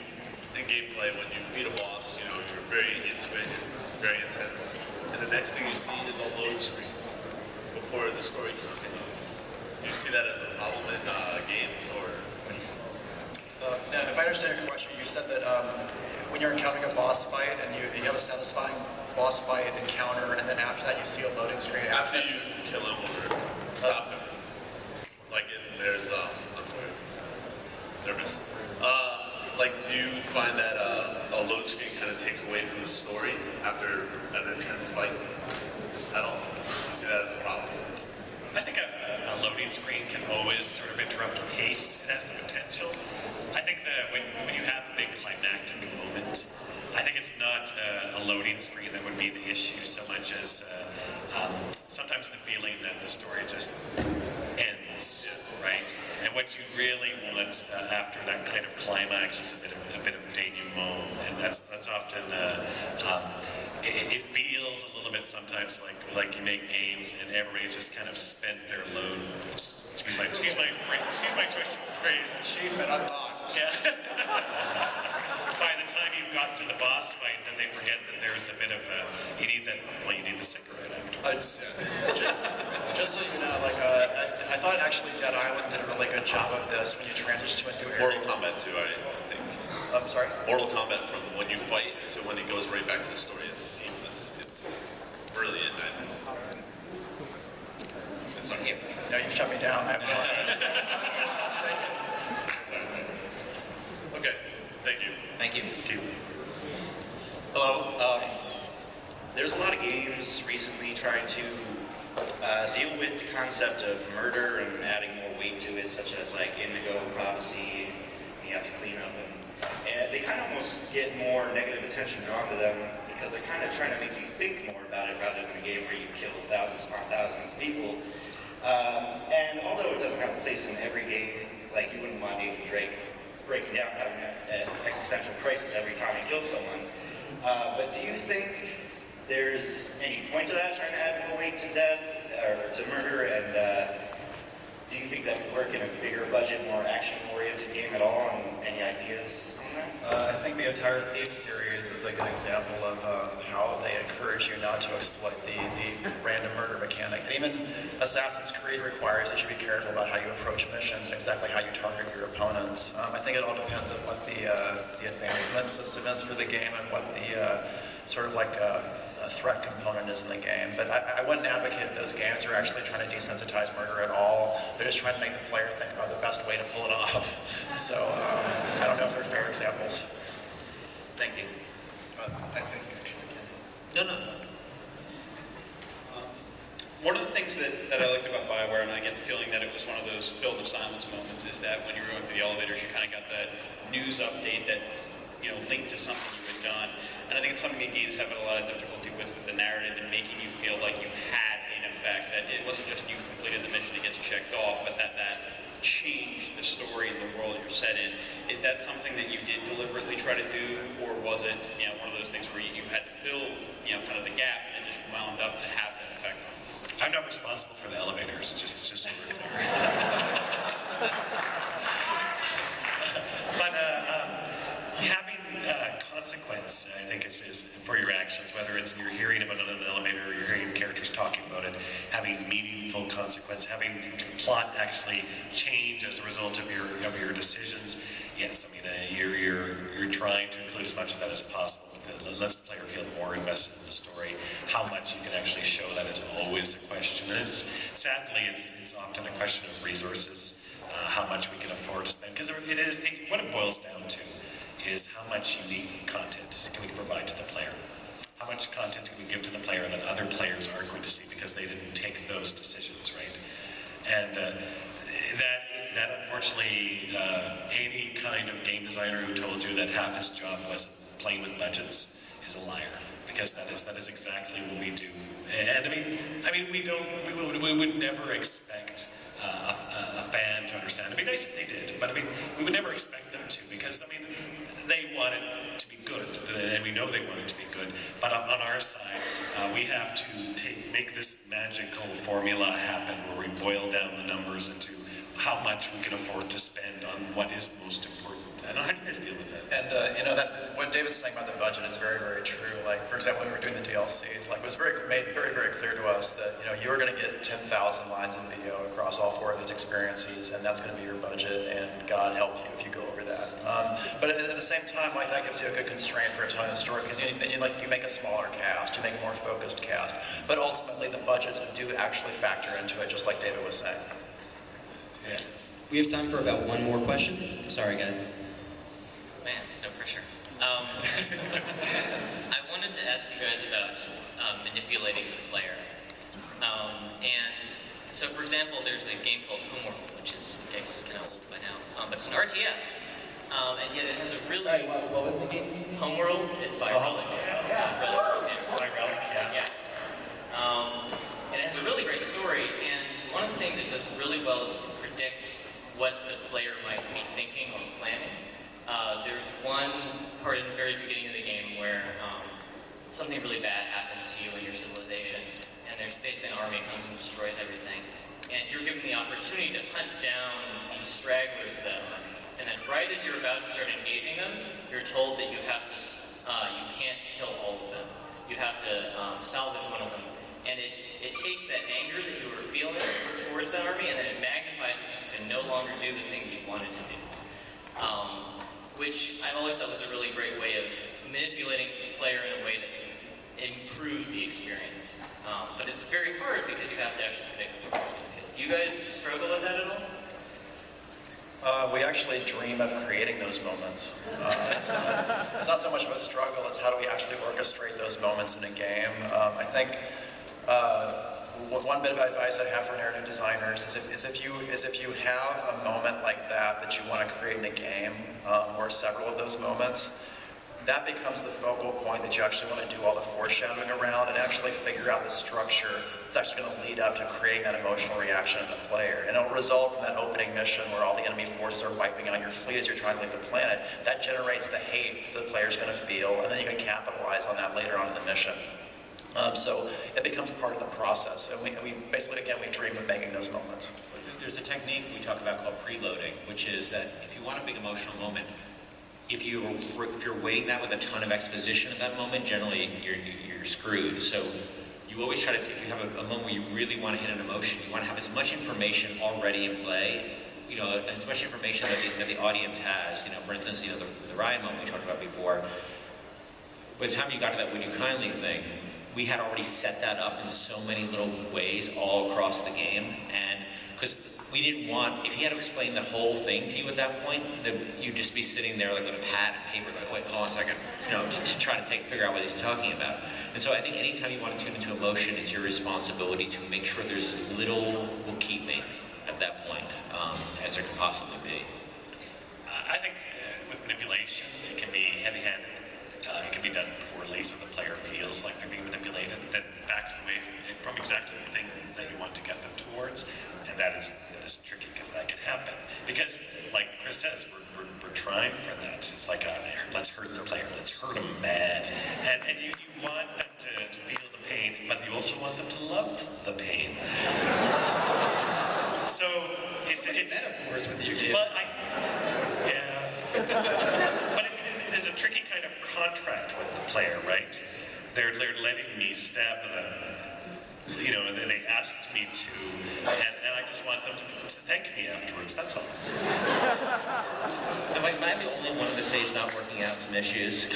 in gameplay when you beat a boss? You're very into it. It's very intense, and the next thing you see is a load screen before the story continues. Do you see that as a problem in games, or? Now, if I understand your question, you said that when you're encountering a boss fight and you have a satisfying boss fight encounter, and then after that you see a loading screen. After you kill him or stop him, like there's I'm sorry, nervous. Do you find that a load screen kind of takes away from the story after an intense fight at all? Do you see that as a a loading screen that would be the issue so much as sometimes the feeling that the story just ends, right? And what you really want after that kind of climax is a bit of denouement, and that's often it feels a little bit sometimes like you make games and everybody's just kind of spent their load. Excuse my choice of phrase. Achievement unlocked. Yeah. By the time you've gotten to the boss fight, then they forget that there's a bit of you need the cigarette after. Just so you know, I thought actually Dead Island did a really good job of this when you transition to a new area. Mortal Kombat 2, I think. I'm sorry? Mortal Kombat, from when you fight to when it goes right back to the story, is seamless. It's brilliant. Sorry. No, you shut me down. I Okay, thank you. Thank you. Hello. There's a lot of games recently trying to deal with the concept of murder and adding more weight to it, such as like Indigo Prophecy, you have to clean up, and they kind of almost get more negative attention drawn to them because they're kind of trying to make you think more about it rather than a game where you kill thousands upon thousands of people. And although it doesn't have a place in every game, like you wouldn't want Nathan Drake breaking down having an existential crisis every time you kill someone. But do you think there's any point to that, trying to add more weight to death or to murder? And do you think that would work in a bigger budget, more action-oriented game at all? And any ideas on that? I think the entire Thief series is a good example of how they encourage you not to exploit the random murder mechanic. And even Assassin's Creed requires that you be careful about how you approach missions and exactly how you target your opponents. I think it all depends on what the advancement system is for the game and what the sort of like a threat component is in the game. But I wouldn't advocate those games are actually trying to desensitize murder at all. They're just trying to make the player think about the best way to pull it off. So I don't know if they're fair examples. Thank you. I think No. One of the things that I liked about BioWare, and I get the feeling that it was one of those fill the silence moments, is that when you were going through the elevators, you kind of got that news update that, linked to something you had done. And I think it's something that games have a lot of difficulty with the narrative and making you feel like you had an effect, that it wasn't just you completed the mission to get you checked off, but that changed the story and the world you're set in. Is that something that you did deliberately try to do, or was it, one of those things where you had to fill, kind of the gap and it just wound up to have that effect on you? I'm not responsible for the elevators, just so we're clear. But having consequence, I think, is for your actions, whether it's you're hearing about it in an elevator or you're hearing characters talking about it, having meaningful consequence, having the plot actually change as a result of your decisions. Yes, I mean, you're trying to include as much of that as possible. It lets the player feel more invested in the story. How much you can actually show that is always a question. And sadly, it's often a question of resources, how much we can afford to spend. Because what it boils down to is how much unique content can we provide to the player. How much content can we give to the player that other players aren't going to see because they didn't take those decisions, right? And that unfortunately, any kind of game designer who told you that half his job was playing with budgets is a liar, because that is exactly what we do. And I mean, we would never expect a fan to understand. It'd be nice if they did, but I mean, we would never expect them to, because I mean, they want it to be good, and we know they want it to be good. But on our side, we have to make this magical formula happen, where we boil down the numbers into how much we can afford to spend on what is most important. And how do you guys deal with that? And that what David's saying about the budget is very, very true. Like, for example, when we were doing the DLCs, like, it was made very, very clear to us that you were going to get 10,000 lines in video across all 4 of these experiences, and that's going to be your budget. And God help you if you go over that. But at the same time, like, that gives you a good constraint for telling a story, because you make a smaller cast, you make a more focused cast. But ultimately, the budgets do actually factor into it, just like David was saying. Yeah. We have time for about one more question. Sorry, guys. Man, no pressure. I wanted to ask you guys about manipulating the player. And so, for example, there's a game called Homeworld, which is, I guess, kind of old by now, but it's an RTS. And yet it has a really... Sorry, what was the game? Homeworld, it's by Rolling. something really bad happens to you in your civilization, and there's basically an army comes and destroys everything. And you're given the opportunity to hunt down these stragglers of that army. And then right as you're about to start engaging them, you're told that you have to, you can't kill all of them. You have to salvage one of them. And it takes that anger that you were feeling towards that army, and then it magnifies it because you can no longer do the thing you wanted to do. Which I've always thought was a really great way of manipulating the player in a way that improves the experience. But it's very hard because you have to actually predict what the person's feel. Do you guys struggle with that at all? We actually dream of creating those moments. It's not so much of a struggle, it's how do we actually orchestrate those moments in a game. I think one bit of advice I have for narrative designers is if you have a moment like that you want to create in a game, or several of those moments, that becomes the focal point that you actually want to do all the foreshadowing around and actually figure out the structure that's actually going to lead up to creating that emotional reaction in the player. And it'll result in that opening mission where all the enemy forces are wiping out your fleet as you're trying to leave the planet. That generates the hate that the player's going to feel, and then you can capitalize on that later on in the mission. So it becomes part of the process. And we basically, again, we dream of making those moments. There's a technique we talk about called preloading, which is that if you want a big emotional moment, if you're weighting that with a ton of exposition at that moment, generally you're screwed. So you always try to, if you have a moment where you really want to hit an emotion, you want to have as much information already in play, as much information that the audience has. For instance, the Ryan moment we talked about before. By the time you got to that "Would you kindly" thing, we had already set that up in so many little ways all across the game, and because we didn't want, if he had to explain the whole thing to you at that point, you'd just be sitting there like with a pad and paper going, wait, hold on a second, to try to figure out what he's talking about. And so I think anytime you want to tune into emotion, it's your responsibility to make sure there's as little bookkeeping at that point as there could possibly be. I think with manipulation, it can be heavy-handed. It can be done poorly, so the player feels like they're being manipulated, then backs away from exactly the thing that you want to get them towards, and that is tricky because that can happen. Because, like Chris says, we're trying for that. It's like let's hurt the player, let's hurt them mad, and you want them to feel the pain, but you also want them to love the pain. So it's metaphors with you, but but it is a tricky kind of contract with the player, right? They're letting me stab them, and then they asked me to, and I just want them to thank me afterwards, that's all. Am I the only one on the stage not working out some issues? I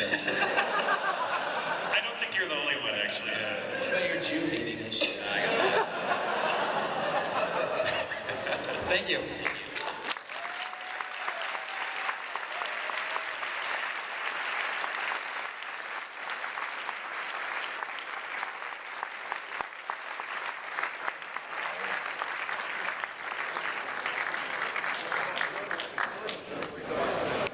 don't think you're the only one, actually. What about your Jew hating issue? Thank you.